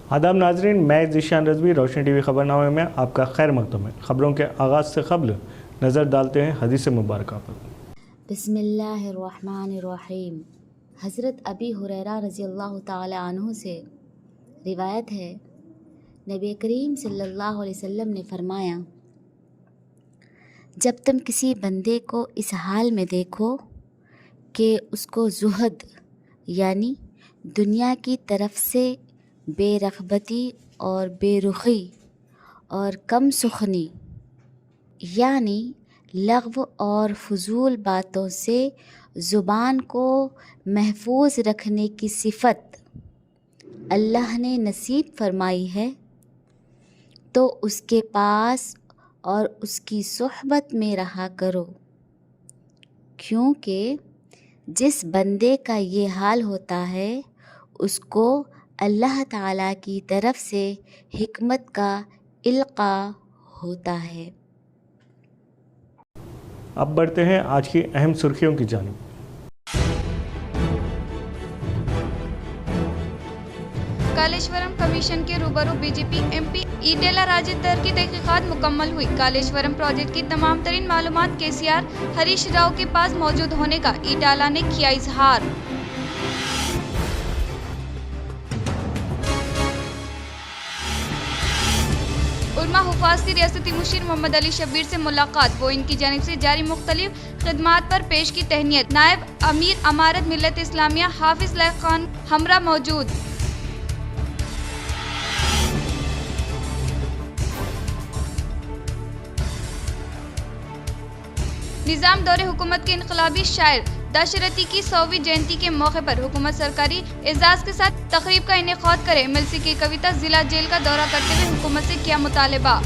आदाब नाजरीन, मैं ज़ीशान रज़वी रोशनी टीवी खबरनामे में आपका खैर मकदम है। ख़बरों के आगाज़ से क़ब्ल नज़र डालते हैं हदीस मुबारक पर। बिस्मिल्लाहिर्रहमानिर्रहीम। हज़रत अबी हुरैरा रज़ियल्लाहु ताला अन्हु से रिवायत है, नबी करीम सल्लल्लाहु अलैहि वसल्लम ने फरमाया, जब तुम किसी बंदे को इस हाल में देखो कि उसको ज़ुहद यानी दुनिया की तरफ से बेरग़बती और बेरुखी और कम सुखनी यानी लग़्व और फ़ुज़ूल बातों से ज़ुबान को महफूज रखने की सिफ़त अल्लाह ने नसीब फरमाई है, तो उसके पास और उसकी सोहबत में रहा करो, क्योंकि जिस बंदे का ये हाल होता है उसको अल्लाह ताला की तरफ से हिकमत का इल्क़ा होता है। अब बढ़ते हैं आज की अहम सुर्खियों की जानिब। कालेश्वरम कमीशन के रूबरू बीजेपी एमपी ईटेला राजेंद्र की तहकीकात मुकम्मल हुई। कालेश्वरम प्रोजेक्ट की तमाम तरीन मालूमात केसीआर हरीश राव के पास मौजूद होने का ईटाला ने किया इजहार। उलमा हुफाज की रियासती मुशीर मोहम्मद अली शब्बीर से मुलाकात, वो इनकी जानिब से जारी मुख्तलिफ खिदमात पर पेश की तहनीत। नायब अमीर अमारत मिल्लत इस्लामिया हाफिज लैक खान हमरा मौजूद। निज़ाम दौरे हुकूमत के इनकलाबी शायर दशरथी की 100वीं जयंती के मौके पर हुकूमत सरकारी एजाज के साथ तकरीब का इनेकाद करे। एमएलसी की कविता जिला जेल का दौरा करते हुए हुकूमत से किया मुतालबा।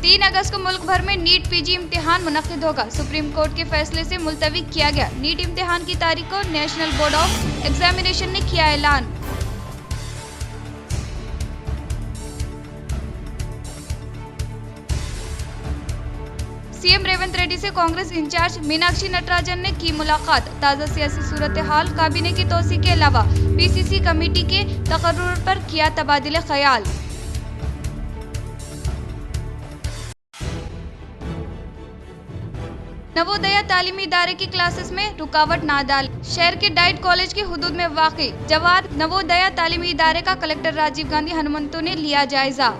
तीन अगस्त को मुल्क भर में नीट पीजी इम्तिहान मुनक्किद होगा। सुप्रीम कोर्ट के फैसले से मुलतवी किया गया नीट इम्तिहान की तारीख को नेशनल बोर्ड ऑफ एग्जामिनेशन ने किया ऐलान। सीएम रेवंत रेड्डी से कांग्रेस इंचार्ज मीनाक्षी नटराजन ने की मुलाकात। ताज़ा सियासी सूरत हाल, काबीने की तोसी के अलावा पीसीसी कमेटी के तकर्रुर पर किया तबादिले ख्याल। नवोदया तालीमी इदारे की क्लासेस में रुकावट ना डाल। शहर के डाइट कॉलेज की हुदूद में वाक़ई जवाहर नवोदया तालीमी इदारे का कलेक्टर राजीव गांधी हनुमंतु ने लिया जायजा।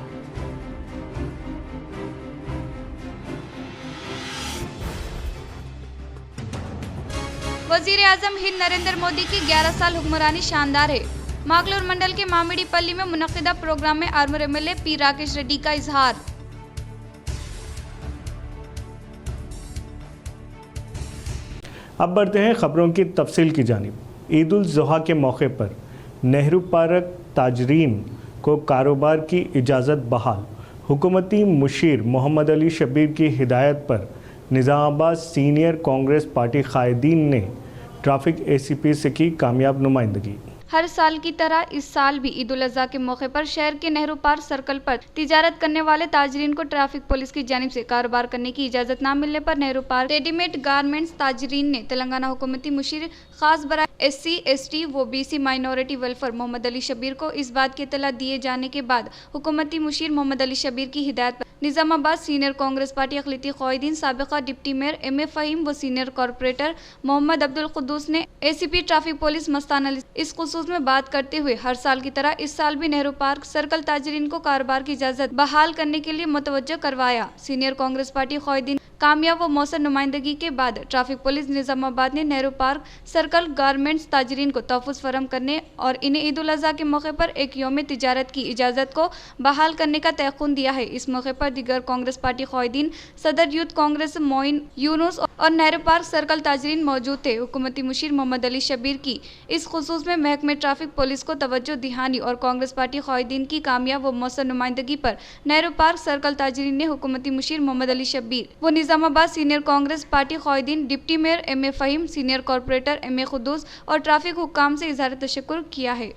वजीर आजम हिंद नरेंद्र मोदी की 11 साल हुक्मरानी शानदार है। मागलूर मंडल के मामिडी पल्ली में मुनक्किदा प्रोग्राम में armour MLA P Rakesh Reddy का इजहार। अब बढ़ते हैं खबरों की तफसील की जानिब। ईद उल ज़ुहा के मौके पर नेहरू पार्क ताजरीन को कारोबार की इजाज़त बहाल। हुकूमती मुशीर मोहम्मद अली शब्बीर की हिदायत पर निज़ामाबाद सीनियर कांग्रेस पार्टी कायदीन ने ट्रैफिक एसीपी से की कामयाब नुमाइंदगी। हर साल की तरह इस साल भी ईद उल अज़हा के मौके पर शहर के नेहरू पार्क सर्कल पर तिजारत करने वाले ताजरीन को ट्रैफिक पुलिस की जानिब से कारोबार करने की इजाज़त न मिलने पर नेहरू पार्क रेडीमेड गारमेंट्स ताजरीन ने तेलंगाना हुकूमती मुशीर खास बराए SC ST व BC minority welfare Mohammad Ali Shabbir को इस बात की इत्तला दिए जाने के बाद हुकूमती मुशीर मोहम्मद अली शब्बीर की हिदायत पर निज़ामाबाद सीनियर कांग्रेस पार्टी अक़लियती क़ायदीन साबिक़ा डिप्टी मेयर MA फ़हीम व सीनियर कॉरपोरेटर मोहम्मद अब्दुल क़ुद्दूस ने ACP traffic police Mastan Ali इस खुसूस में बात करते हुए हर साल की तरह इस साल भी नेहरू पार्क सर्कल ताजरीन को कारोबार की इजाज़त बहाल करने के लिए मुतवज्जो करवाया। सीनियर कांग्रेस पार्टी क़ायदीन कामयाब व मौसर नुमाइंदगी के बाद ट्रैफिक पुलिस निज़ामाबाद ने नेहरू पार्क सर्कल गारमेंट्स ताजरीन को तहफ़्फ़ुज़ फराहम करने और इन्हें ईद उल अज़हा के मौके पर एक यौम तिजारत की इजाज़त को बहाल करने का तयक़ुन दिया है। इस मौके पर दीगर कांग्रेस पार्टी क़ायदीन, सदर यूथ कांग्रेस मोइन यूनुस और नेहरू पार्क सर्कल ताजरीन मौजूद थे। हुकूमती मुशीर मोहम्मद अली शब्बीर की इस खुसूस में महकमे ट्रैफिक पुलिस को तवज्जो दिहानी और कांग्रेस पार्टी क़ायदीन की कामयाब व मौसर नुमाइंदगी पर नेहरू पार्क सर्कल ताजरीन ने हुकूमती मुशीर मोहम्मद अली शब्बीर व निज़ामाबाद सीनियर कांग्रेस पार्टी क़ायदीन, deputy mayor MA Faheem, senior corporator MA Quddus और ट्रैफिक हुक्काम से इज़हार तशक्कुर किया है।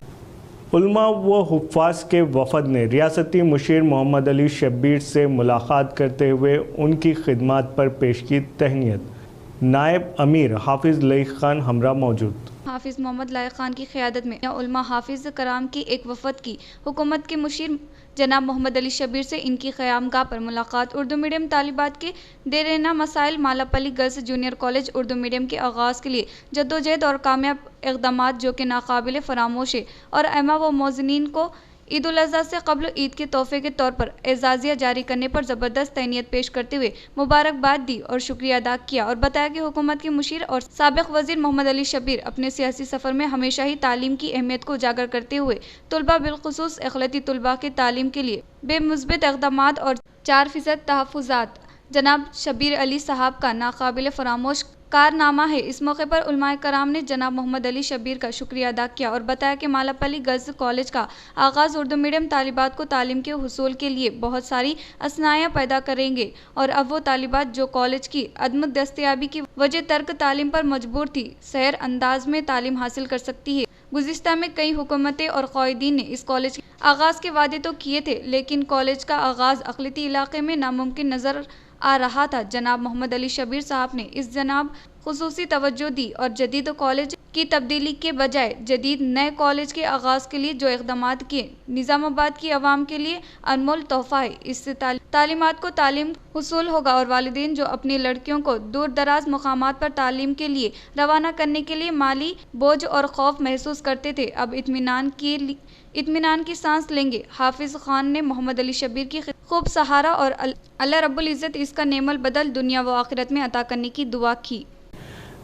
उलमा व हुफ़ाज़ के वफ़द ने रियासती मुशीर मोहम्मद अली शब्बीर से मुलाकात करते हुए उनकी खिदमत पर पेश की तहनीत। नायब अमीर हाफिज़ लईक खान हमरा मौजूद। हाफिज़ मोहम्मद लायक खान की क़यादत में उलमा हाफिज़ कराम की एक वफ़द की हुकूमत के मुशीर जनाब मोहम्मद अली शब्बीर से इनकी क़यामगाह पर मुलाकात। उर्दू मीडियम तालिबात के देरेना मसाइल Malapalli girls junior college Urdu medium के आगाज़ के लिए जद्दोजहद और कामयाब इक़दामात जो कि नाकाबिल फरामोश है और अइम्मा व मौज़िनीन को ईद उल अज़हा से कब्ल ईद के तोहफ़े के तौर पर एजाज़िया जारी करने पर ज़बरदस्त तहनीत पेश करते हुए मुबारकबाद दी और शुक्रिया अदा किया और बताया कि हुकूमत के मुशीर और साबिक़ वज़ीर मोहम्मद अली शब्बीर अपने सियासी सफ़र में हमेशा ही तालीम की अहमियत को उजागर करते हुए तलबा बिलख़ुसूस इक़लियती तलबा के तालीम के लिए बेमुस्बित इक़दामात और 4% तहफ़्फ़ुज़ात जनाब शब्बीर अली साहब का नाकाबिल फरामोश कारनामा है। इस मौके पर उलमाए कराम ने जनाब मोहम्मद अली शब्बीर का शुक्रिया अदा किया और बताया कि मालापल्ली गर्ल्स कॉलेज का आगाज़ उर्दू मीडियम तालिबात को तालीम के हुसूल के लिए बहुत सारी असनाया पैदा करेंगे और अब वो तालिबात जो कॉलेज की अदम दस्तयाबी की वजह तर्क तालीम पर मजबूर थी सहर अंदाज में तालीम हासिल कर सकती है। गुज़िश्ता में कई हुकूमतें और क़ायदीन ने इस कॉलेज के आगाज़ के वादे तो किए थे, लेकिन कॉलेज का आगाज़ अक़लियती इलाक़े में नामुमकिन नज़र आ रहा था। जनाब मोहम्मद अली शब्बीर साहब ने इस जनाब खुसूसी तवज्जो दी और जदीद कॉलेज की तब्दीली के बजाय जदीद नए कॉलेज के आगाज़ के लिए जो इक़दामात किए निज़ामाबाद की आवाम के लिए अनमोल तोहफ़ा है। इससे तालीमात को तालीम हुसूल होगा और वालिदैन जो अपनी लड़कियों को दूर दराज मुकामात पर तालीम के लिए रवाना करने के लिए माली बोझ और खौफ महसूस करते थे, अब इत्मीनान की सांस लेंगे। हाफिज़ खान ने मोहम्मद अली शब्बीर की खूब सहारा और अल्लाह रब्बुल इज़्ज़त इसका नेमल बदल दुनिया व आखिरत में अता करने की दुआ की।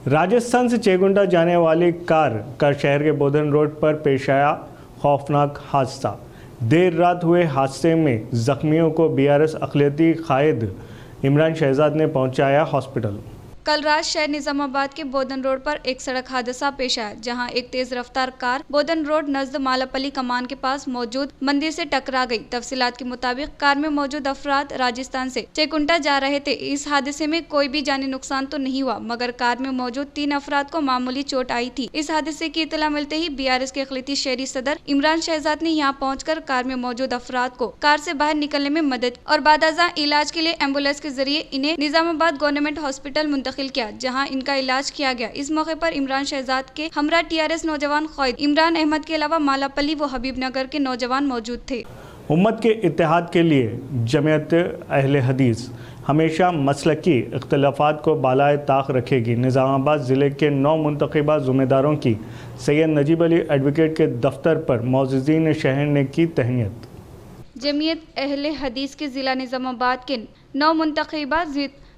राजस्थान से चेगुंडा जाने वाली कार का शहर के बोधन रोड पर पेश आया खौफनाक हादसा। देर रात हुए हादसे में ज़ख्मियों को बीआरएस अक़लियती क़ायद इमरान शहजाद ने पहुंचाया हॉस्पिटल। कल रात शहर निज़ामाबाद के बोधन रोड पर एक सड़क हादसा पेश आया, जहां एक तेज रफ्तार कार बोधन रोड नज़द मालापल्ली कमान के पास मौजूद मंदिर से टकरा गई। तफसीलात के मुताबिक कार में मौजूद अफराद राजस्थान से चेकुंटा जा रहे थे। इस हादसे में कोई भी जानी नुकसान तो नहीं हुआ, मगर कार में मौजूद 3 अफराद को मामूली चोट आई थी। इस हादसे की इतला मिलते ही बीआरएस के अक़लियती शहरी सदर इमरान शहजाद ने यहाँ पहुँचकर कार में मौजूद अफराद को कार से बाहर निकलने में मदद और बादअज़ा इलाज के लिए एम्बुलेंस के जरिए इन्हें निज़ामाबाद गवर्नमेंट हॉस्पिटल मुंतकिल किया, जहां इनका इलाज किया गया। इस मौके पर इमरान शहजाद के हमरा टीआरएस नौजवान क़ायद इमरान अहमद के अलावा मालापल्ली व हबीबनगर के नौजवान मौजूद थे। उम्मत के इत्तेहाद के लिए जमीयत अहले हदीस हमेशा मसलकी इख्तलाफात को बालाए ताक रखेगी। निज़ामाबाद ज़िले के 9 मुंतखबा ज़िम्मेदारों की सैयद नजीब अली एडवोकेट के दफ्तर पर मौज़िज़ीन शहर ने की तहनीत। जमीयत अहले हदीस के ज़िला निज़ामाबाद के 9 मुंतखबा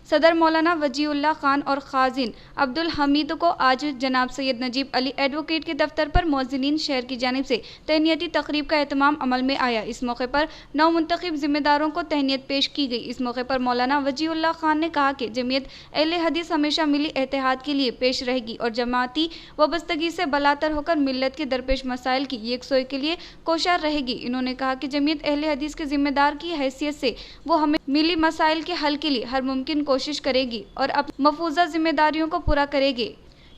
सदर मौलाना वजीउल्लाह खान और खाजिन अब्दुल हमीद को आज जनाब सैयद नजीब अली एडवोकेट के दफ्तर पर मौज़िनीन शहर की जानिब से तहनीती तकरीब का एहतमाम अमल में आया। इस मौके पर 9 मुंतखब जिम्मेदारों को तहनीत पेश की गई। इस मौके पर मौलाना वजीउल्लाह खान ने कहा कि जमीयत अहले हदीस हमेशा मिली इत्तेहाद के लिए पेश रहेगी और जमाती वाबस्तगी से बलातर होकर मिल्लत के दरपेश मसाइल की यकसोई के लिए कोशार रहेगी। इन्होंने कहा कि जमीयत अहले हदीस के जिम्मेदार की हैसियत से वो हमें मिली मसाइल के हल के लिए हर मुमकिन कोशिश करेगी और अब मफूजा जिम्मेदारियों को पूरा करेगी।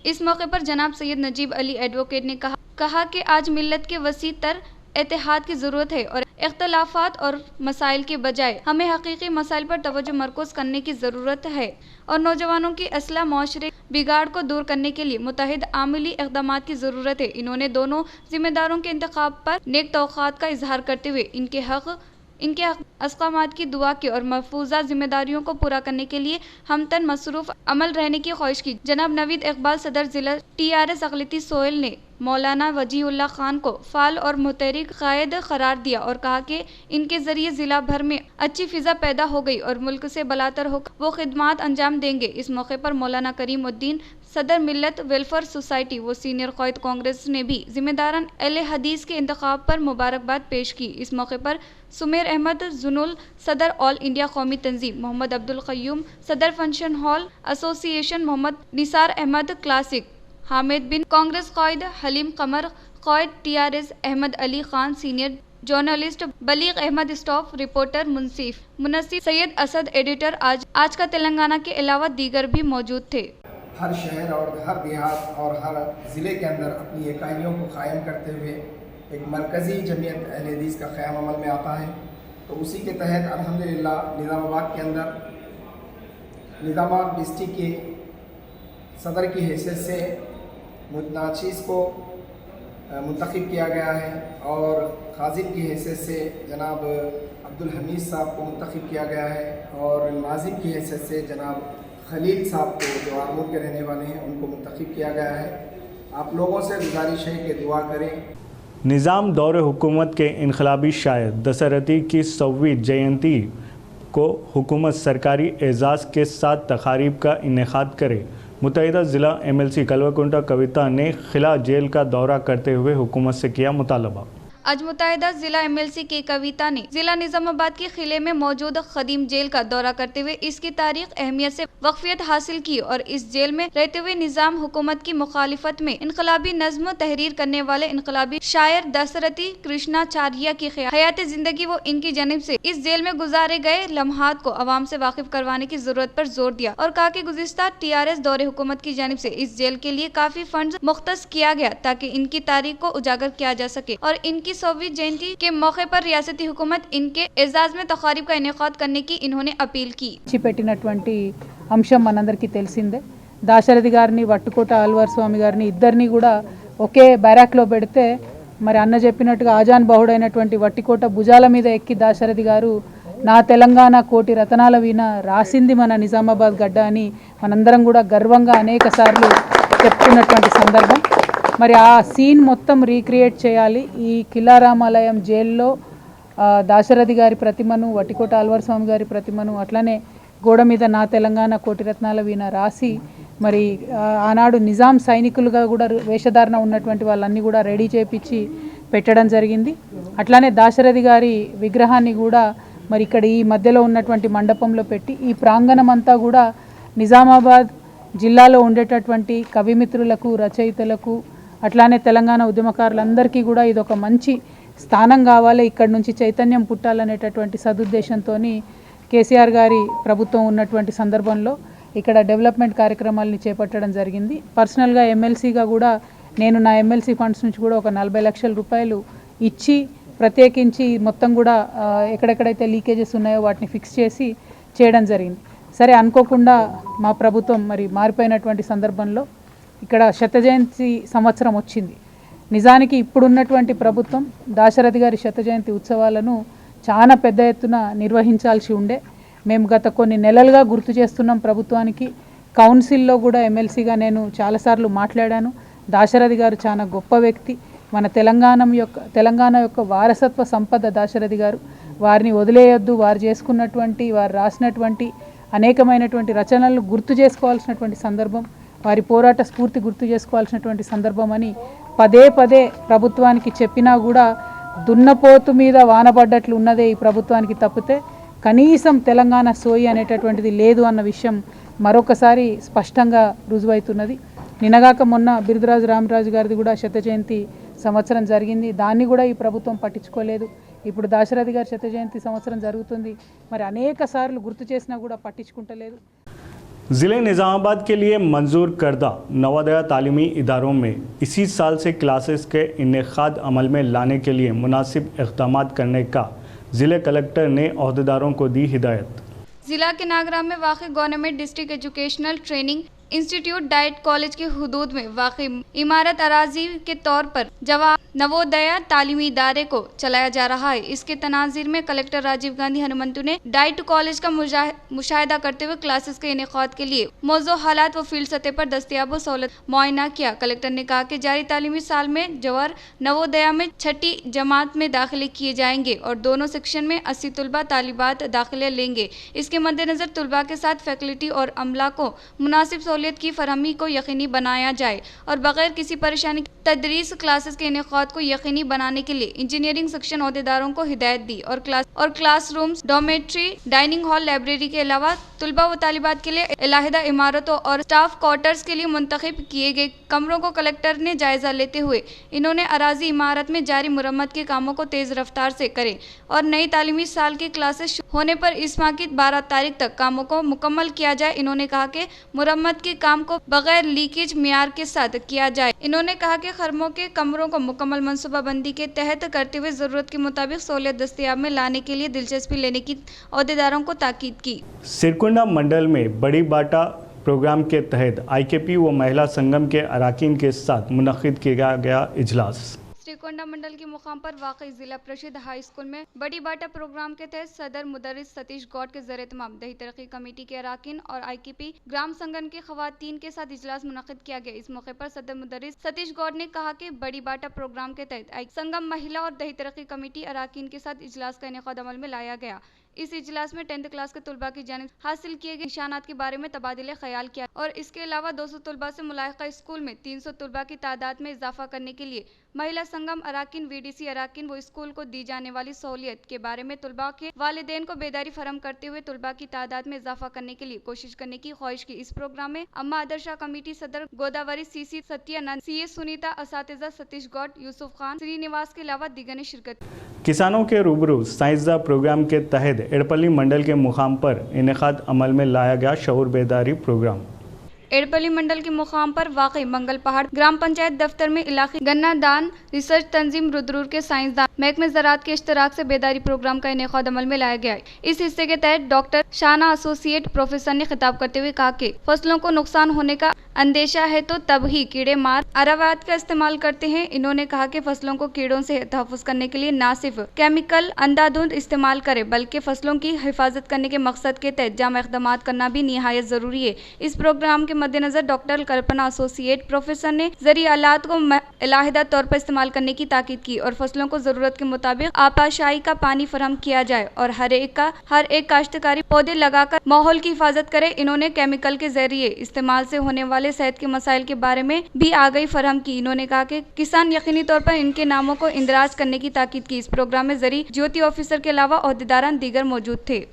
इस मौके पर जनाब सैयद नजीब अली एडवोकेट ने कहा कि आज मिल्लत के वसी तर इत्तेहाद की ज़रूरत है और इख्तलाफात और मसाइल के बजाय हमें हकीकी मसाइल पर तवज्जो मरकूज करने की ज़रूरत है और नौजवानों की असला माशरे बिगाड़ को दूर करने के लिए मुतहिद आमली इक़दामात की ज़रूरत है। इन्होंने दोनों जिम्मेदारों के इंतखाब पर नेक तौक़ात का इजहार करते हुए इनके अस्कामात की दुआ की और महफूजा जिम्मेदारियों को पूरा करने के लिए हमतन मसरूफ़ अमल रहने की ख्वाहिश की। जनाब नवीद इकबाल सदर ज़िला टीआरएस अक़लियती सोहेल ने मौलाना वजीउल्लाह खान को फ़ाल और मुतहरिक क़ायद करार दिया और कहा कि इनके ज़रिए ज़िला भर में अच्छी फ़िज़ा पैदा हो गई और मुल्क से बलातर होकर वो खिदमात अंजाम देंगे। इस मौके पर मौलाना करीमुद्दीन सदर मिल्लत वेलफेयर सोसाइटी व सीनियर क़ायद कांग्रेस ने भी ज़िम्मेदारान अहले हदीस के इंतखाब पर मुबारकबाद पेश की। इस मौके पर सुमेर अहमद जुनुल सदर ऑल इंडिया कौमी तंजीम, मोहम्मद अब्दुल क़य्यूम सदर function hall association, Mohammed Nisar Ahmed classic, Hamid बिन कांग्रेस क़ायद, हलीम कमर क़ायद TRS, Ahmed Ali Khan senior journalist, Baleeg Ahmed staff reporter, Munsif Syed Asad editor आज का तेलंगाना के अलावा दीगर भी मौजूद थे। हर शहर और हर देहात और हर ज़िले के अंदर अपनी इकाइयों को कायम करते हुए एक मरकज़ी जमीयत अहले हदीस का क़याम अमल में आता है। तो उसी के तहत अल्हम्दुलिल्लाह निज़ामाबाद के अंदर निज़ामाबाद डिस्ट्रिक्ट के सदर की हैसियत से नाचीज़ को मुंतखब किया गया है और खाजिब की हैसियत से जनाब अब्दुल हमीद साहब को मुंतखब किया गया है और नाज़िम की हैसियत से जनाब खलील साहब को जो आरमूर के रहने वाले हैं उनको मुंतखब किया गया है। आप लोगों से गुजारिश है कि दुआ करें। निज़ाम दौर हुकूमत के इनकलाबी शायर दशरथी की 100वीं जयंती को हुकूमत सरकारी एजाज़ के साथ तकारीब का इनेकाद करे। मुत्तहिदा ज़िला MLC कलवाकुंटा कविता ने खिला जेल का दौरा करते हुए हुकूमत से किया मुतालबा। आज मुत्तहिदा जिला MLC के कविता ने जिला निजामाबाद के किले में मौजूद खदीम जेल का दौरा करते हुए इसकी तारीख अहमियत से वक्फियत हासिल की और इस जेल में रहते हुए निजाम हुकूमत की मुखालिफत में इनकलाबी नज़्म तहरीर करने वाले इनकलाबी शायर दशरथी कृष्णाचार्य की हयात जिंदगी वो इनकी जानिब से इस जेल में गुजारे गए लम्हात को अवाम से वाकिफ करवाने की जरूरत पर जोर दिया और कहा कि गुज़िश्ता TRS दौर हुकूमत की जानिब से इस जेल के लिए काफी फंड मुख्तस किया गया ताकि इनकी तारीख को उजागर किया जा सके और इनकी 100वीं जयंती के मौके पर रियासती हुकूमत इनके एजाज में तकारीब का इनेकाद करने की इन्होंने अपील की। పెట్టినటువంటి అంశం మనందరికీ తెలిసిందే। దాశరథి గారిని వట్టుకోట ఆల్వార్ స్వామి గారిని ఇద్దరిని కూడా ఒకే బ్యారాక్లో పెడితే మరి అన్న చెప్పినట్టుగా ఆజాన్ బహుడైనటువంటి వట్టికోట భుజాల మీద ఎక్కి దాశరథి గారు నా తెలంగాణ కోటి రతనాల వీణ రాసింది మన నిజామాబాద్ గడ్డ అని మనందరం కూడా గర్వంగా అనేక సార్లు చెప్పుకున్నటువంటి సందర్భం। మరి ఆ సీన్ మొత్తం రీక్రియేట్ చేయాలి। ఈ కిలా రామాలయం జైల్లో దాశరథి గారి ప్రతిమను వట్టికోట ఆల్వార్ స్వామి గారి ప్రతిమను అట్లనే గోడ మీద నా తెలంగాణ కోటి రత్నాల వీణ రాసి మరి ఆనాడు నిజాం సైనికులుగా కూడా వేషధారణ ఉన్నటువంటి వాళ్ళన్నీ కూడా రెడీ చేపించి పెట్టడం జరిగింది। అట్లానే దాశరథి గారి విగ్రహాన్ని కూడా మరి ఇక్కడ ఈ మధ్యలో ఉన్నటువంటి మండపంలో పెట్టి ఈ ప్రాంగణం అంతా కూడా నిజామాబాద్ జిల్లాలో ఉండేటటువంటి కవిమిత్రులకు రచయితలకు అట్లానే తెలంగాణ ఉద్యమకారులందరికీ కూడా ఇది ఒక మంచి స్థానం కావాలి, ఇక్కడ నుంచి చైతన్యం పుట్టాలనేటటువంటి సదుద్దేశంతో కేసీఆర్ గారి ప్రభుత్వం ఉన్నటువంటి సందర్భంలో ఇక్కడ డెవలప్మెంట్ కార్యక్రమాలను చేపట్టడం జరిగింది। పర్సనల్గా MLCగా కూడా నేను నా MLC ఫండ్స్ నుంచి కూడా ఒక 40 లక్షల రూపాయలు ఇచ్చి ప్రత్యేకించి మొత్తం కూడా ఎక్కడెక్కడైతే లీకేజెస్ ఉన్నాయో వాటిని ఫిక్స్ చేసి చేయడం జరిగింది। సరే అనుకోకుండా మా ప్రభుత్వం మరి మారిపోయినటువంటి సందర్భంలో ఇక్కడ శత జయంతి సంవత్సరం వచ్చింది। నిజానికి ఇప్పుడున్నటువంటి ప్రభుత్వం దాశరథి గారి శత జయంతి ఉత్సవాలను చాలా పెద్ద ఎత్తున నిర్వహించాల్సి ఉండే। మేము గత కొన్ని నెలలుగా గుర్తు చేస్తున్నాం ప్రభుత్వానికి। కౌన్సిల్లో కూడా MLCగా నేను చాలాసార్లు మాట్లాడాను। దాశరథి గారు చాలా గొప్ప వ్యక్తి, మన తెలంగాణ యొక్క వారసత్వ సంపద దాశరథి గారు। వారిని వదిలేయొద్దు, వారు చేసుకున్నటువంటి వారు రాసినటువంటి అనేకమైనటువంటి రచనలను గుర్తు చేసుకోవాల్సినటువంటి సందర్భం, వారి పోరాట స్ఫూర్తి గుర్తు చేసుకోవాల్సినటువంటి సందర్భం అని పదే పదే ప్రభుత్వానికి చెప్పినా కూడా దున్నపోతు మీద వానపడ్డట్లు ఉన్నదే ఈ ప్రభుత్వానికి తప్పితే కనీసం తెలంగాణ సోయి అనేటటువంటిది లేదు అన్న విషయం మరొకసారి స్పష్టంగా రుజువవుతున్నది। నిన్నగాక మొన్న బిరుదురాజు రామరాజు గారిది కూడా శత జయంతి సంవత్సరం జరిగింది, దాన్ని కూడా ఈ ప్రభుత్వం పట్టించుకోలేదు। ఇప్పుడు దాశరథి గారి శత జయంతి సంవత్సరం జరుగుతుంది, మరి అనేక సార్లు గుర్తు చేసినా కూడా పట్టించుకుంటలేదు। ज़िले निज़ामाबाद के लिए मंजूर करदा नवोदया तालीमी इदारों में इसी साल से क्लासेस के इनेकाद अमल में लाने के लिए मुनासिब इक़दाम करने का ज़िले कलेक्टर ने अहदेदारों को दी हिदायत। जिला के नागरा में वाक़ई government district educational training institute diet college की हुदूद में वाक़ई इमारत अराजी के तौर पर जवाब नवोदया तालीमी इदारे को चलाया जा रहा है। इसके तनाज़िर में कलेक्टर राजीव गांधी हनुमंतु ने डाइट कॉलेज का मुशाहिदा करते हुए क्लासेस के इनेकाद के लिए मौजूद हालात व फील्ड सतह पर दस्तियाब सहूलत मुआयना किया। कलेक्टर ने कहा कि जारी तालीमी साल में जवाहर नवोदया में 6ठी जमात में दाखिले किए जाएंगे और दोनों सेक्शन में 80 तलबा तालिबात दाखिले लेंगे। इसके मद्देनज़र तलबा के साथ फैकल्टी और अमला को मुनासिब सहूलियत की फरहमी को यकीनी बनाया जाए और बगैर किसी परेशानी तदरीस क्लासेस के इनेकाद को यकीनी बनाने के लिए इंजीनियरिंग सेक्शन अहदेदारों को हिदायत दी और classrooms, dormitory, dining hall, library के अलावा तलबा व तालिबात के लिए इलाहिदा इमारतों और स्टाफ क्वार्टर्स के लिए मुंतखब किए गए कमरों को कलेक्टर ने जायजा लेते हुए इन्होंने अराजी इमारत में जारी मुरम्मत के कामों को तेज रफ्तार से करें और नई तालीमी साल की क्लासेस होने पर इस माह की 12 तारीख तक कामों को मुकम्मल किया जाए। इन्होंने कहा कि मुरम्मत के काम को बगैर लीकेज मियार के साथ किया जाए। इन्होंने कहा कि खरमों के कमरों को मुकम्मल मनसूबाबंदी के तहत करते हुए जरूरत के मुताबिक सहूलियत दस्तयाब में लाने के लिए दिलचस्पी लेने की अहदेदारों को ताकीद की। सिरकुंडा मंडल में बड़ी बाटा प्रोग्राम के तहत IKP व महिला संगम के अराकीन के साथ मुनक्किद किया गया इजलास। श्रीकोंडा मंडल के मुकाम पर वाक़ई जिला परिषद हाई स्कूल में बड़ी बाटा प्रोग्राम के तहत सदर मुदर्रिस सतीश गौड़ के ज़रिए तमाम दही तरक्की कमेटी के अराकीन और IKP ग्राम संगठन के खवातीन के साथ इजलास मुनक्किद किया गया। इस मौके पर सदर मुदर्रिस सतीश गौड़ ने कहा कि बड़ी बाटा प्रोग्राम के तहत संगम महिला और दही तरक्की कमेटी अराकीन के साथ इजलास का इनेकाद अमल में लाया गया। इस इजलास में 10th क्लास के तुलबा की जानिब हासिल किए गए निशानात के बारे में तबादिले ख्याल किया और इसके अलावा 200 तुलबा से मुलाहिका स्कूल में 300 तुलबा की तादाद में इजाफा करने के लिए महिला संगम अराकीन VDC अराकीन व स्कूल को दी जाने वाली सहूलियत के बारे में तुलबा के वालिदैन को बेदारी फराहम करते हुए तुलबा की तादाद में इजाफा करने के लिए कोशिश करने की ख्वाहिश की। इस प्रोग्राम में अम्मा आदर्शा कमेटी सदर गोदावरी CC सत्यानंद, CA सुनीता, असातिज़ा सतीश गौड़, यूसुफ खान, श्रीनिवास के अलावा दीगर ने शिरकत की। किसानों के रूबरू साइंसदा प्रोग्राम के तहत एड़पल्ली मंडल के मुकाम पर इनेकाद अमल में लाया गया शऊर बेदारी प्रोग्राम। एड़पल्ली मंडल के मुकाम पर वाक़ई मंगल पहाड़ ग्राम पंचायत दफ्तर में इलाकी गन्ना दान रिसर्च तंजीम रुद्रूर के साइंसदान महकमे ज़राअत के इश्तराक से बेदारी प्रोग्राम का इनेकाद अमल में लाया गया। इस हिस्से के तहत डॉक्टर शाना एसोसिएट प्रोफेसर ने खिताब करते हुए कहा कि फसलों को नुकसान होने का अंदेशा है तो तब ही कीड़े मार अरावात का इस्तेमाल करते हैं। इन्होंने कहा कि फसलों को कीड़ों से तहफ़्फ़ुज़ करने के लिए न सिर्फ केमिकल अंधाधुंध इस्तेमाल करे बल्कि फसलों की हिफाजत करने के मकसद के तहत जाम इक़दामात करना भी निहायत ज़रूरी है। इस प्रोग्राम के मद्देनज़र डॉक्टर कल्पना एसोसिएट प्रोफेसर ने ज़रिए आलात को अलहदा तौर पर इस्तेमाल करने की ताकीद की और फसलों को ज़रूरत के मुताबिक आपाशाई का पानी फराहम किया जाए और हर एक काश्तकारी पौधे लगाकर माहौल की हिफाजत करे। इन्होंने केमिकल के जरिए इस्तेमाल से होने वाले सेहत के मसाइल के बारे में भी आगाही फराहम की। इन्होंने कहा कि किसान यकीनी तौर पर इनके नामों को इंदराज करने की ताकीद की। इस प्रोग्राम में जरिए ज्योति ऑफिसर के अलावा ओहदेदारान दीगर मौजूद थे।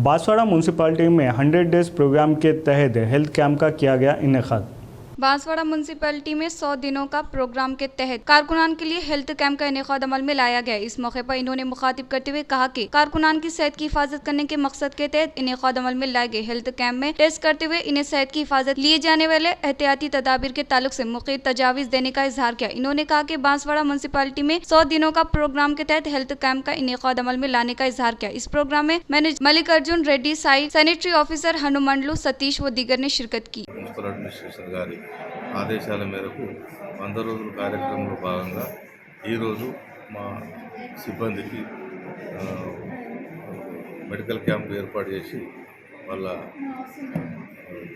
बांसवाड़ा म्यूनसिपालिटी में 100 डेज प्रोग्राम के तहत हेल्थ कैंप का किया गया इनेकाद। बांसवाड़ा म्यूनसिपैलिटी में 100 दिनों का प्रोग्राम के तहत कारकुनान के लिए हेल्थ कैंप का इनेकाद अमल में लाया गया। इस मौके पर इन्होंने मुखातिब करते हुए कहा कि कारकुनान की सेहत की हिफाजत करने के मकसद के तहत इनेकाद अमल में लाए गए हेल्थ कैंप में टेस्ट करते हुए इन्हें सेहत की हिफाजत लिए जाने वाले एहतियाती तदाबीर के ताल्लुक से मुक़ीद तजावीज़ देने का इजहार किया। इन्होंने कहा कि बांसवाड़ा म्यूनसिपैलिटी में 100 दिनों का प्रोग्राम के तहत हेल्थ कैंप का इनेकाद अमल में लाने का इजहार किया। इस प्रोग्राम में manager Mallikarjun Reddy, site sanitary officer Hanumandlu Satish व दीगर ने शिरकत की। ఆదేశాల మేరకు 100 రోజుల కార్యక్రమంలో భాగంగా ఈరోజు మా సిబ్బందికి మెడికల్ క్యాంప్ ఏర్పాటు చేసి వాళ్ళ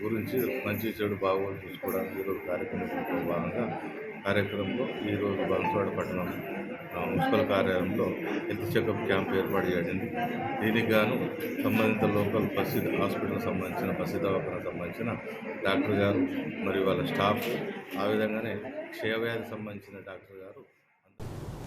గురించి మంచి చెడు బాగోగులు చూసుకోవడానికి ఈరోజు కార్యక్రమంలో భాగంగా కార్యక్రమంలో ఈరోజు బాన్సువాడ పట్టణం మున్సిపల్ కార్యాలయంలో హెల్త్ చెకప్ క్యాంప్ ఏర్పాటు చేయడింది। దీనికి గాను సంబంధిత లోకల్ బస్సు హాస్పిటల్ సంబంధించిన బస్సు దవాఖాన సంబంధించిన డాక్టర్ గారు మరియు వాళ్ళ స్టాఫ్ ఆ విధంగానే క్షయవ్యాధి సంబంధించిన డాక్టర్ గారు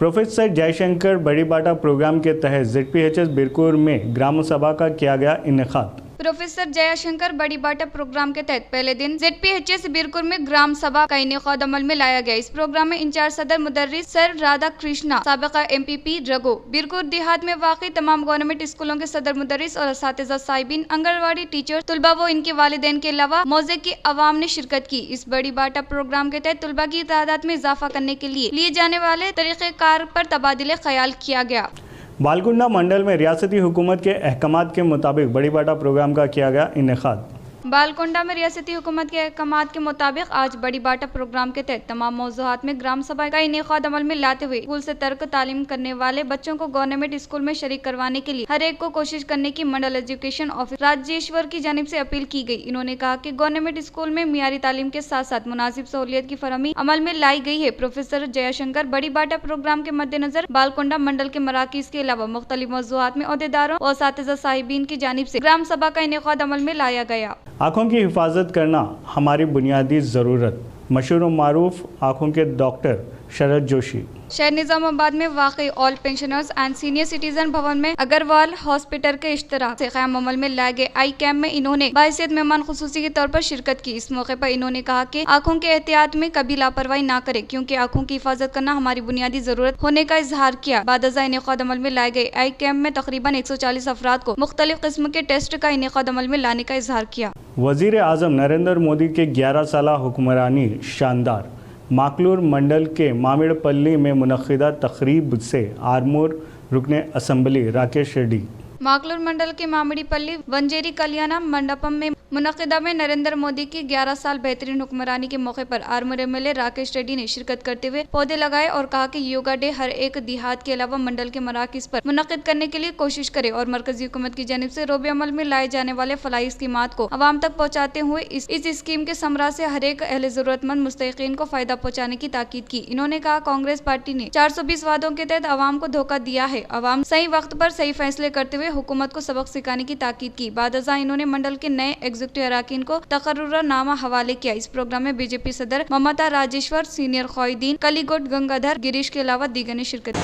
प्रोफेसर जयशंकर बड़ी बाटा प्रोग्राम के तहत ZPHS बिरकुर में ग्राम सभा का किया गया इनेकाद। प्रोफेसर जयशंकर बड़ी बाटा प्रोग्राम के तहत पहले दिन ZPHS बिरकुर में ग्राम सभा का इनेकाद अमल में लाया गया। इस प्रोग्राम में इंचार्ज सदर मुदर्रिस सर राधा कृष्णा, साबिका MPP रघु, बिरकुर देहात में वाक़ई तमाम गवर्नमेंट स्कूलों के सदर मुदर्रिस और असातिज़ा साहिबीन, आंगनवाड़ी टीचर, तुलबा व इनके वालिदैन के अलावा मौजे की अवाम ने शिरकत की। इस बड़ी बाटा प्रोग्राम के तहत तुलबा की तादाद में इजाफा करने के लिए जाने वाले तरीक़ेकार पर तबादिले ख्याल किया गया। बालकुंडा मंडल में रियासती हुकूमत के अहकामात के मुताबिक बड़ी बाटा प्रोग्राम का किया गया इनेकाद। बालकुंडा में रियासती हुकूमत के अहकामात के मुताबिक आज बड़ी बाटा प्रोग्राम के तहत तमाम मौज़ूआत में ग्राम सभा का इनेकाद अमल में लाते हुए स्कूल से तर्क तालीम करने वाले बच्चों को गवर्नमेंट स्कूल में शरीक करवाने के लिए हर एक को कोशिश करने की मंडल एजुकेशन ऑफिसर राजेश्वर की जानिब से अपील की गई। इन्होंने कहा कि गवर्नमेंट स्कूल में मियारी तालीम के साथ साथ मुनासिब सहूलियत की फरहमी अमल में लाई गई है। प्रोफेसर जयशंकर बड़ी बाटा प्रोग्राम के मद्देनजर बालकुंडा मंडल के मराकिज के अलावा मुख्तलिफ मौज़ूआत में ओहदेदारों और असातिज़ा साहिबीन की जानिब से ग्राम सभा का इनेकाद अमल में लाया गया। आँखों की हिफाजत करना हमारी बुनियादी ज़रूरत। मशहूर व मारूफ आँखों के डॉक्टर शरद जोशी। शहर निजामाबाद में वाकई all pensioners and senior citizen भवन में अग्रवाल हॉस्पिटल के इश्तराक से क़याम अमल में लाए गए आई कैम्प में इन्होंने बाइसियत मेहमान खुसूसी के तौर पर शिरकत की। इस मौके पर इन्होंने कहा कि आँखों के एहतियात में कभी लापरवाही ना करें, क्योंकि आँखों की हिफाजत करना हमारी बुनियादी जरूरत होने का इजहार किया। बादजा इनेकाद अमल में लाए गए आई कैम्प में तकरीबन 140 अफराद को मुख्तलिफ किस्म के टेस्ट का इनेकाद अमल में लाने का इजहार किया। वज़ीर आज़म नरेंद्र मोदी के 11 साला हुक्मरानी शानदार। माकलूर मंडल के मामिड़पल्ली में मुनक़िदा तक़रीब से आरमूर रुकने असम्बली राकेश रेड्डी। माकलूर मंडल के मामिड़ीपल्ली वंजेरी कल्याणा मंडपम में मुनक़िदा में नरेंद्र मोदी की 11 साल बेहतरीन हुक्मरानी के मौके पर आरमूर एमएलए राकेश रेड्डी ने शिरकत करते हुए पौधे लगाए और कहा कि योगा डे हर एक देहात के अलावा मंडल के मराकिज पर मुनक़िद करने के लिए कोशिश करे और मरकजी हुकूमत की जानिब से रोबे अमल में लाए जाने वाले फलाही स्कीमात को अवाम तक पहुँचाते हुए इस स्कीम के समरा से हर एक अहले ज़रूरतमंद मुस्तहिक़ीन को फ़ायदा पहुँचाने की ताकीद की। इन्होंने कहा कांग्रेस पार्टी ने 420 वादों के तहत अवाम को धोखा दिया है। अवाम सही वक्त पर सही फैसले करते हुए हुकूमत को सबक सिखाने की ताकीद की। बादजा इन्होंने मंडल के नए एग्जीक्यूटिव अराकीन को तकर्रुरनामा हवाले किया। इस प्रोग्राम में बीजेपी सदर ममता राजेश्वर, सीनियर क़ायदीन कलीगोट गंगाधर गिरीश के अलावा दीगर ने शिरकत की।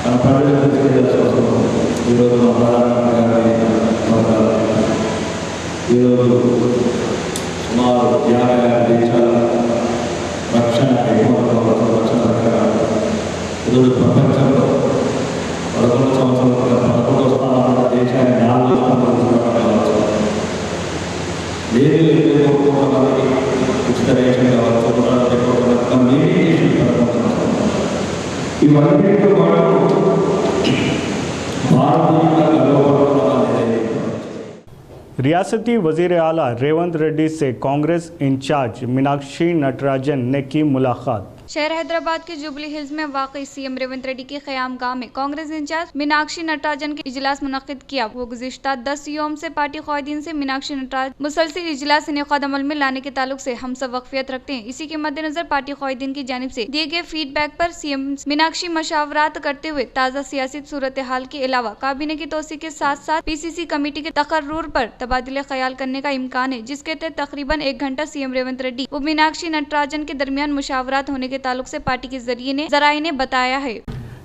रियासती वज़ीर आला रेवंत रेड्डी से कांग्रेस इंचार्ज मीनाक्षी नटराजन ने की मुलाकात। शहर हैदराबाद के जुबली हिल्स में वाक़ई सीएम रेवंत रेड्डी के क़याम गाह में कांग्रेस इंचार्ज मीनाक्षी नटराजन के इजलास मुनक़िद किया। वो गुज़िश्ता 10 यौम से पार्टी क़ायदीन से मीनाक्षी नटराजन मुसलसिल इजलास इनेकाद अमल में लाने के ताल्लुक से हम सब वक़फ़ियत रखते हैं। इसी के मद्देनज़र पार्टी क़ायदीन की जानिब से दिए गए फीडबैक पर सीएम मीनाक्षी मशावरात करते हुए ताज़ा सियासी सूरत हाल के अलावा काबीने की तोसी के साथ साथ पीसीसी कमेटी के तकर्रुर पर तबादले ख्याल करने का इम्कान है, जिसके तहत तकरीबन 1 घंटा सीएम रेवंत रेड्डी व मीनाक्षी नटराजन के दरमियान मुशावरात होने के ताल्लुक से पार्टी के ज़राए ने बताया है।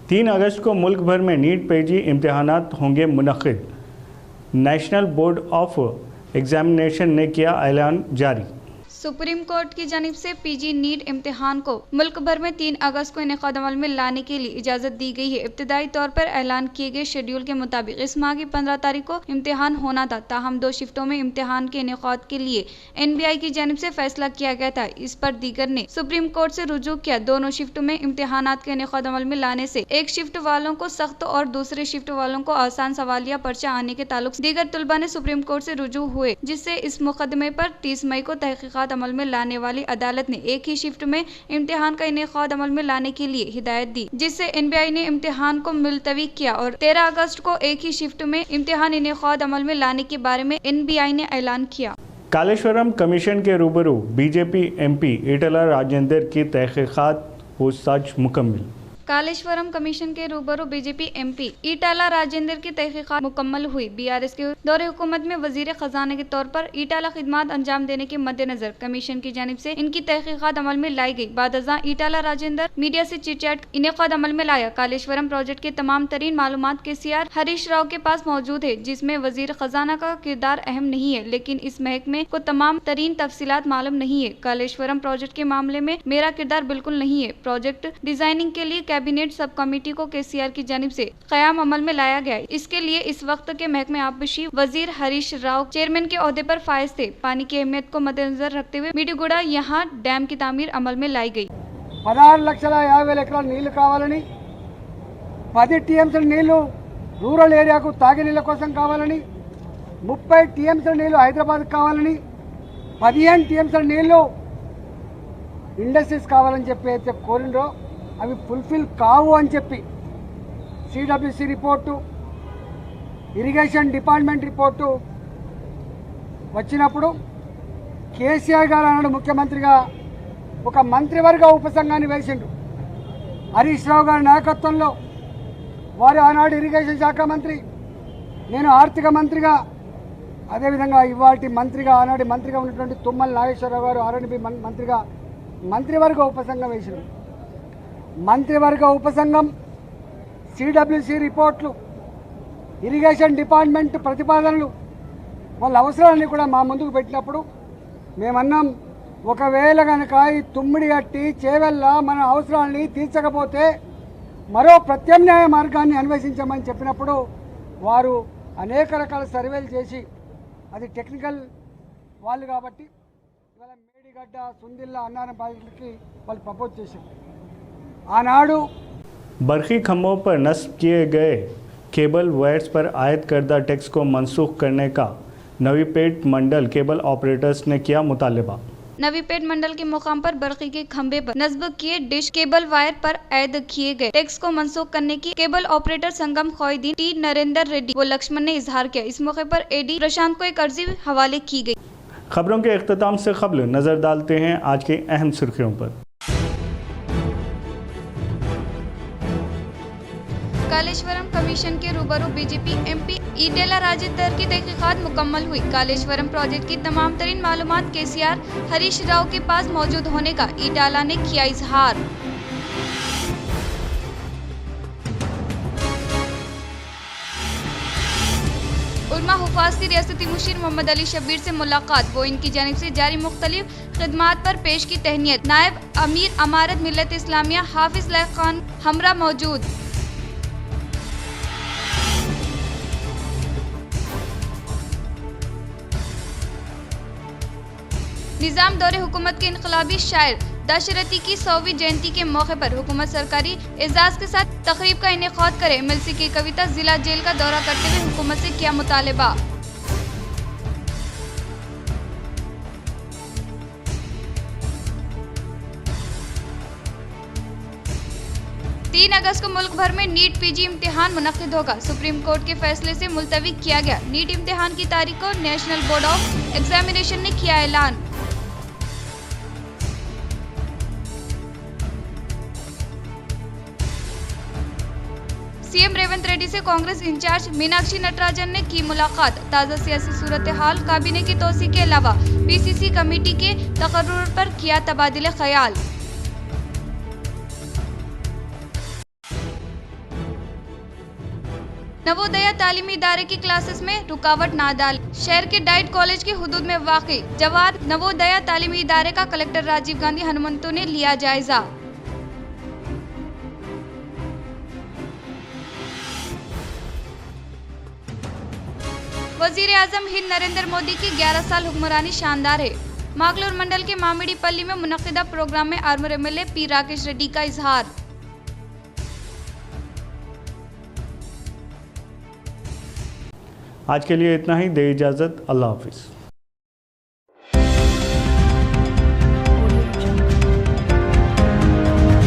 3 अगस्त को मुल्क भर में नीट पीजी इम्तिहानात होंगे मुनक़िद। नेशनल बोर्ड ऑफ एग्जामिनेशन ने किया ऐलान जारी। सुप्रीम कोर्ट की जानिब से पीजी नीट इम्तिहान को मुल्क भर में 3 अगस्त को इनेकाद अमल में लाने के लिए इजाज़त दी गई है। इब्तदाई तौर पर ऐलान किए गए शेड्यूल के मुताबिक इस माह की 15 तारीख को इम्तिहान होना था, ताहम 2 शिफ्टों में इम्तिहान के इनेकाद के लिए NBI की जानिब से फैसला किया गया था। इस पर दीगर ने सुप्रीम कोर्ट से रुजू किया। दोनों शिफ्टों में इम्तिहानात के इनेकाद अमल में लाने से एक शिफ्ट वालों को सख्त और दूसरे शिफ्ट वालों को आसान सवालिया पर्चा आने के ताल्लुक से दीगर तलबा ने सुप्रीम कोर्ट से रुजू हुए, जिससे इस मुकदमे पर 30 मई को तहकीकात अमल में लाने वाली अदालत ने एक ही शिफ्ट में इम्तिहान का इनेकाद अमल में लाने के लिए हिदायत दी, जिससे NBI ने इम्तिहान को मुलतवी किया और 13 अगस्त को एक ही शिफ्ट में इम्तिहान इनेकाद अमल में लाने के बारे में NBI ने ऐलान किया। कालेश्वरम कमीशन के रूबरू बीजेपी MP ईटला राजेंद्र की तहकीकात पूछताछ मुकम्मल। कालेश्वरम कमीशन के रूबरू बीजेपी MP ईटाला राजेंद्र की तहकीकात मुकम्मल हुई। BRS के दौरे हुकूमत में वजीर खजाना के तौर पर ईटाला खिदमात अंजाम देने के मद्देनजर कमीशन की जानिब से इनकी तहकीकात अमल में लाई गई। बादजा ईटाला राजेंद्र मीडिया से चिट-चैट इनेकाद अमल में लाया। कालेश्वरम प्रोजेक्ट के तमाम तरीन मालूमात KCR हरीश राव के पास मौजूद है, जिसमें वजीर खजाना का किरदार अहम नहीं है, लेकिन इस महकमे को तमाम तरीन तफसीलात मालूम नहीं है। कालेश्वरम प्रोजेक्ट के मामले में मेरा किरदार बिल्कुल नहीं है। प्रोजेक्ट डिजाइनिंग के लिए कैबिनेट सब कमेटी को KCR की जानिब से क़याम अमल में लाया गया। इसके लिए इस वक्त के महकमे आबशी वजीर हरीश राव चेयरमैन के ओहदे पर फायज थे। पानी की अहमियत को मद्देनजर रखते हुए मिडीगुड़ा यहाँ डैम की तामीर अमल में लाई गई। 16,50,000 ఎకరాల నీళ్లు కావాలని, 10 TMCల నీళ్లు రూరల్ ఏరియాకు తాగునీళ్ళ కోసం కావాలని, 30 TMCల నీళ్లు హైదరాబాద్ కావాలని, 15 TMCల నీళ్లు ఇండస్ట్రీస్ కావాలని చెప్పి అయితే కోరిండ్రో అవి ఫుల్ఫిల్ కావు అని చెప్పి CWC report, irrigation department report వచ్చినప్పుడు KCR గారు అన్నాడు ముఖ్యమంత్రిగా ఒక మంత్రివర్గ ఉపసంఘాన్ని వేసిండు. హరీష్ రావు గారి నాయకత్వంలో వారు ఆనాడు ఇరిగేషన్ శాఖ మంత్రి, నేను ఆర్థిక మంత్రిగా, అదేవిధంగా ఇవాటి మంత్రిగా ఆనాటి మంత్రిగా ఉన్నటువంటి తుమ్మల నాగేశ్వరరావు గారు R&B మంత్రిగా మంత్రివర్గ ఉపసంఘం వేసిండు. మంత్రివర్గ ఉపసంఘం సిడబ్ల్యూసి రిపోర్ట్లు ఇరిగేషన్ డిపార్ట్మెంట్ ప్రతిపాదనలు వాళ్ళ అవసరాలన్నీ కూడా మా ముందుకు పెట్టినప్పుడు మేమన్నాం, ఒకవేళ కనుక ఈ తుమ్మిడి గట్టి చేవెళ్ళ మన అవసరాలని తీర్చకపోతే మరో ప్రత్యామ్నాయ మార్గాన్ని అన్వేషించమని చెప్పినప్పుడు వారు అనేక రకాల సర్వేలు చేసి, అది టెక్నికల్ వాళ్ళు కాబట్టి ఇవాళ మేడిగడ్డ సుందిల్ల అన్నారం ప్రాజెక్టులకి వాళ్ళు ప్రపోజ్ చేశారు. ఆనాడు बरखी खंभों पर नस्ब किए गए केबल वायर्स पर आयद करदा टैक्स को मनसूख करने का नवीपेट मंडल केबल ऑपरेटर्स ने किया मुतालबा। नवीपेट मंडल के मुकाम पर बरकी के खंभे पर नस्ब किए डिश केबल वायर पर ऐद किए गए टैक्स को मनसूख करने की केबल ऑपरेटर संगम खोईदीन टी नरेंद्र रेड्डी व लक्ष्मण ने इजहार किया। इस मौके पर एडी प्रशांत को एक अर्जी हवाले की गई। खबरों के इख्तिताम से कबल नजर डालते हैं आज की अहम सुर्खियों पर। कालेश्वरम कमीशन के रूबरू बीजेपी एमपी ईटेला राजेंद्र की तहकीकात मुकम्मल हुई। कालेश्वरम प्रोजेक्ट की तमाम तरीन मालूमात केसीआर हरीश राव के पास मौजूद होने का ईटाला ने किया इजहार। उलमा हुफाज की रियासती मुशीर मोहम्मद अली शब्बीर से मुलाकात, वो इनकी जानिब से जारी मुख्तलिफ खिदमात पर पेश की तहनीत। नायब अमीर अमारत मिल्लत इस्लामिया हाफिज लायक खान हमरा मौजूद। निज़ाम दौरे हुकूमत के इनकलाबी शायर दशरथी की 100वीं जयंती के मौके पर हुकूमत सरकारी एजाज के साथ तकरीब का इनेकाद करे। एमएलसी की कविता जिला जेल का दौरा करते हुए हुकूमत से किया मुतालबा। तीन अगस्त को मुल्क भर में नीट पीजी इम्तिहान मुनक्किद होगा। सुप्रीम कोर्ट के फैसले से मुलतवी किया गया। नीट इम्तिहान की तारीख को नेशनल बोर्ड ऑफ एग्जामिनेशन ने किया ऐलान। सीएम रेवंत रेड्डी से कांग्रेस इंचार्ज मीनाक्षी नटराजन ने की मुलाकात। ताज़ा सियासी सूरत हाल, काबीने की तोसी के अलावा पीसीसी कमेटी के तकर्रुर पर किया तबादिले ख्याल। नवोदया तालीमी इदारे की क्लासेस में रुकावट ना डाल। शहर के डाइट कॉलेज के हुदूद में वाक़ई जवाहर नवोदया तालीमी इदारे का कलेक्टर राजीव गांधी हनुमंतु ने लिया जायजा। वजीर आजम हिंद नरेंद्र मोदी की 11 साल हुक्मरानी शानदार है। मागलूर मंडल के मामिडीपल्ली में मुनक्किदा प्रोग्राम में armour MLA P Rakesh Reddy का इजहार। आज के लिए इतना ही, दे इजाज़त, अल्लाह हाफिज़।